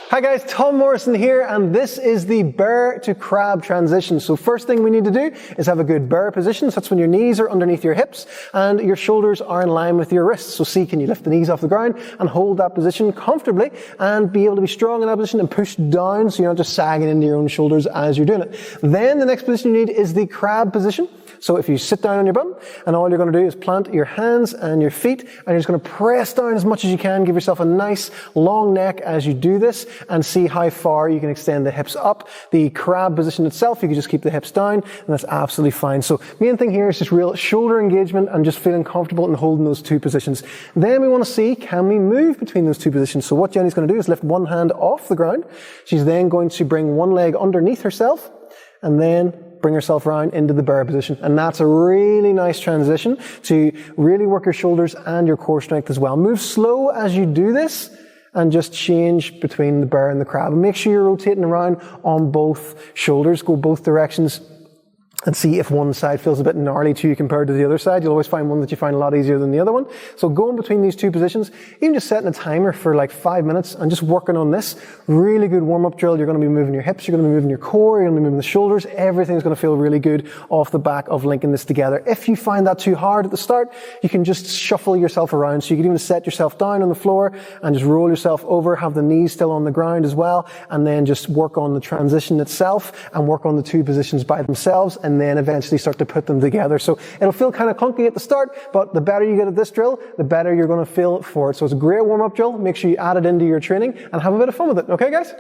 Hi guys, Tom Morrison here, and this is the bear to crab transition. So first thing we need to do is have a good bear position. So that's when your knees are underneath your hips and your shoulders are in line with your wrists. So see, can you lift the knees off the ground and hold that position comfortably and be able to be strong in that position and push down so you're not just sagging into your own shoulders as you're doing it. Then the next position you need is the crab position. So if you sit down on your bum, and all you're going to do is plant your hands and your feet, and you're just going to press down as much as you can. Give yourself a nice long neck as you do this, and see how far you can extend the hips up. The crab position itself, you can just keep the hips down, and that's absolutely fine. So main thing here is just real shoulder engagement and just feeling comfortable in holding those two positions. Then we want to see, can we move between those two positions? So what Jenny's going to do is lift one hand off the ground. She's then going to bring one leg underneath herself, and then bring yourself around into the bear position. And that's a really nice transition to really work your shoulders and your core strength as well. Move slow as you do this and just change between the bear and the crab. And make sure you're rotating around on both shoulders. Go both directions and see if one side feels a bit gnarly to you compared to the other side. You'll always find one that you find a lot easier than the other one. So going between these two positions, even just setting a timer for like 5 minutes and just working on this, really good warm-up drill. You're going to be moving your hips, you're going to be moving your core, you're going to be moving the shoulders. Everything's going to feel really good off the back of linking this together. If you find that too hard at the start, you can just shuffle yourself around. So you can even set yourself down on the floor and just roll yourself over, have the knees still on the ground as well, and then just work on the transition itself and work on the two positions by themselves, and then eventually start to put them together. So it'll feel kind of clunky at the start, but the better you get at this drill, the better you're going to feel for it. So it's a great warm-up drill. Make sure you add it into your training and have a bit of fun with it. Okay, guys?